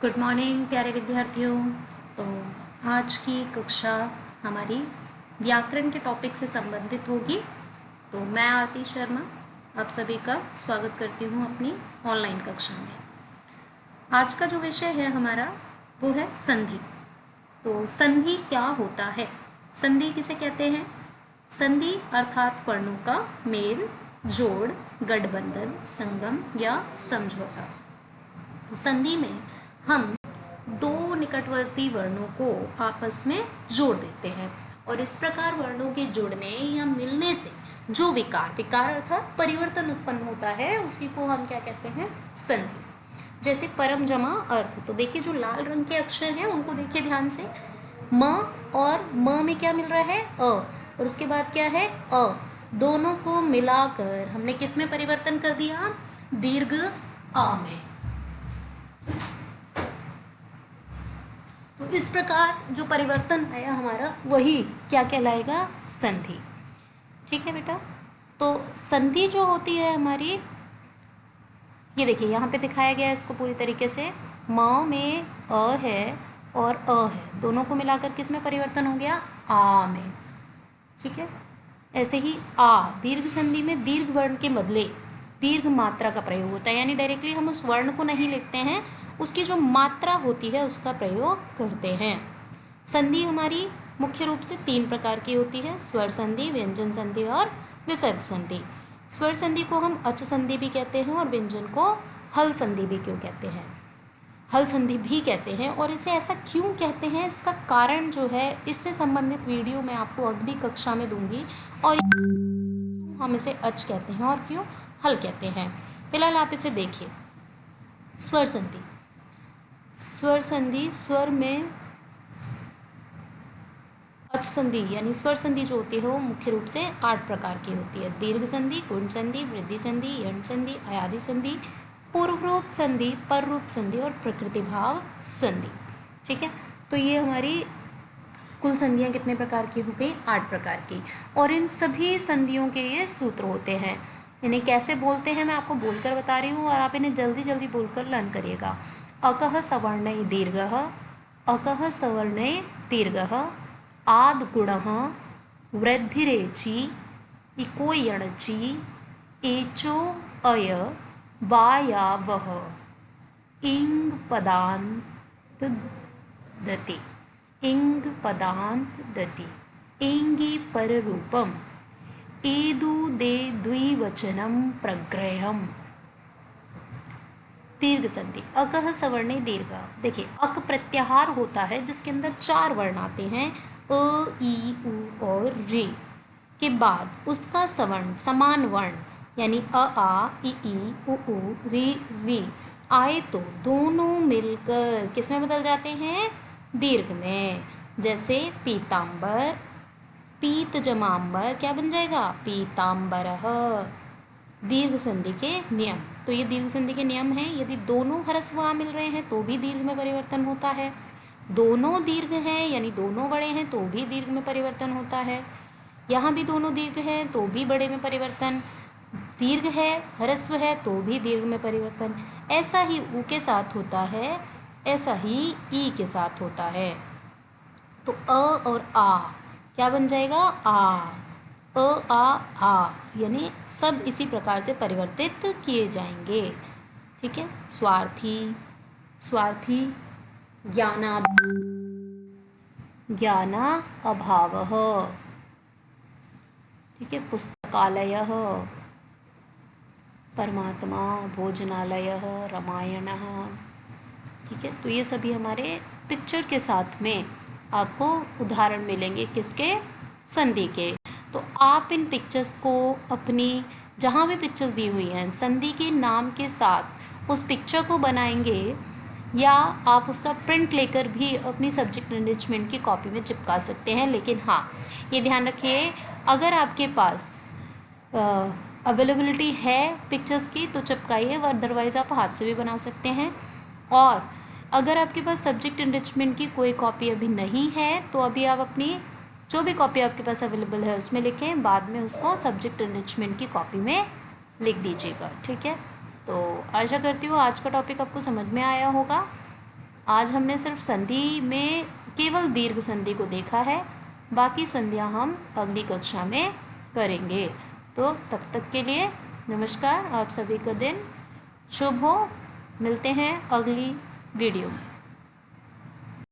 Good morning प्यारे विद्यार्थियों। तो आज की कक्षा हमारी व्याकरण के टॉपिक से संबंधित होगी। तो मैं आरती शर्मा आप सभी का स्वागत करती हूँ अपनी ऑनलाइन कक्षा में। आज का जो विषय है हमारा वो है संधि। तो संधि क्या होता है, संधि किसे कहते हैं? संधि अर्थात वर्णों का मेल, जोड़, गठबंधन, संगम या समझौता। तो संधि में हम दो निकटवर्ती वर्णों को आपस में जोड़ देते हैं और इस प्रकार वर्णों के जुड़ने या मिलने से जो विकार अर्थात परिवर्तन उत्पन्न होता है उसी को हम क्या कहते हैं? संधि। जैसे परम जमा अर्थ, तो देखिए जो लाल रंग के अक्षर हैं उनको देखिए ध्यान से। म और म में क्या मिल रहा है? अ। और उसके बाद क्या है? अ। दोनों को मिलाकर हमने किस में परिवर्तन कर दिया? दीर्घ आ में। तो इस प्रकार जो परिवर्तन आया हमारा वही क्या कहलाएगा? संधि। ठीक है बेटा। तो संधि जो होती है हमारी, ये देखिए यहाँ पे दिखाया गया है इसको पूरी तरीके से। म में अ है और अ है, दोनों को मिलाकर किस में परिवर्तन हो गया? आ में। ठीक है। ऐसे ही आ दीर्घ संधि में दीर्घ वर्ण के बदले दीर्घ मात्रा का प्रयोग होता है, यानी डायरेक्टली हम उस वर्ण को नहीं लिखते हैं, उसकी जो मात्रा होती है उसका प्रयोग करते हैं। संधि हमारी मुख्य रूप से 3 प्रकार की होती है: स्वर संधि, व्यंजन संधि और विसर्ग संधि। स्वर संधि को हम अच संधि भी कहते हैं और व्यंजन को हल संधि भी क्यों कहते हैं, हल संधि भी कहते हैं। और इसे ऐसा क्यों कहते हैं, इसका कारण जो है इससे संबंधित वीडियो मैं आपको अगली कक्षा में दूंगी। और हम इसे अच कहते हैं और क्यों हल कहते हैं, फिलहाल आप इसे देखिए। स्वर संधि, स्वर संधि स्वर में अच संधि यानी स्वर संधि जो होती है वो मुख्य रूप से 8 प्रकार की होती है: दीर्घ संधि, गुण संधि, वृद्धि संधि, यण संधि, अयादि संधि, पूर्व रूप संधि, पर रूप संधि और प्रकृति भाव संधि। ठीक है। तो ये हमारी कुल संधियाँ कितने प्रकार की हो गई? 8 प्रकार की। और इन सभी संधियों के ये सूत्र होते हैं। इन्हें कैसे बोलते हैं मैं आपको बोलकर बता रही हूँ और आप इन्हें जल्दी जल्दी बोलकर लर्न करिएगा। अकः सवर्णै दीर्घः, अकः सवर्णै दीर्घः, आद गुणः, वृद्धिरेचि, इको यणचि, एचो अय, वायावः, इंग पदांत दति, इंग पदांत दति, एंगी पर रूपम, एदु दे द्विवचनम प्रग्रहम। दीर्घ संधि, अकः सवर्णे दीर्घ। देखिए अक प्रत्याहार होता है जिसके अंदर 4 वर्ण आते हैं, अ, ई, उ और रे के बाद उसका सवर्ण समान वर्ण यानी अ, आ, ई, उ, रे, रे आए तो दोनों मिलकर किस में बदल जाते हैं? दीर्घ में। जैसे पीतांबर, पीत जमांबर क्या बन जाएगा? पीतांबरः। दीर्घ संधि के नियम, तो ये दीर्घ संधि के नियम हैं। यदि दोनों ह्रस्व आ मिल रहे हैं तो भी दीर्घ में परिवर्तन होता है, दोनों दीर्घ हैं यानी दोनों बड़े हैं तो भी दीर्घ में परिवर्तन होता है, यहाँ भी दोनों दीर्घ हैं तो भी बड़े में परिवर्तन, दीर्घ है ह्रस्व है तो भी दीर्घ में परिवर्तन। ऐसा ही उ के साथ होता है, ऐसा ही ई के साथ होता है। तो अ और आ क्या बन जाएगा? आ, अ, आ यानी सब इसी प्रकार से परिवर्तित किए जाएंगे। ठीक है। स्वार्थी, स्वार्थी, ज्ञाना, ज्ञाना अभावः। ठीक है। पुस्तकालयः, परमात्मा, भोजनालयः, रामायणः। ठीक है। तो ये सभी हमारे पिक्चर के साथ में आपको उदाहरण मिलेंगे किसके? संधि के। तो आप इन पिक्चर्स को अपनी जहाँ भी पिक्चर्स दी हुई हैं संधि के नाम के साथ उस पिक्चर को बनाएंगे या आप उसका प्रिंट लेकर भी अपनी सब्जेक्ट एनरिचमेंट की कॉपी में चिपका सकते हैं। लेकिन हाँ, ये ध्यान रखिए अगर आपके पास अवेलेबिलिटी है पिक्चर्स की तो चिपकाइए, अदरवाइज़ आप हाथ से भी बना सकते हैं। और अगर आपके पास सब्जेक्ट एनरिचमेंट की कोई कॉपी अभी नहीं है तो अभी आप अपनी जो भी कॉपी आपके पास अवेलेबल है उसमें लिखें, बाद में उसको सब्जेक्ट एनरिचमेंट की कॉपी में लिख दीजिएगा। ठीक है। तो आशा करती हूँ आज का टॉपिक आपको समझ में आया होगा। आज हमने सिर्फ संधि में केवल दीर्घ संधि को देखा है, बाकी संधियां हम अगली कक्षा में करेंगे। तो तब तक के लिए नमस्कार, आप सभी का दिन शुभ हो। मिलते हैं अगली वीडियो में।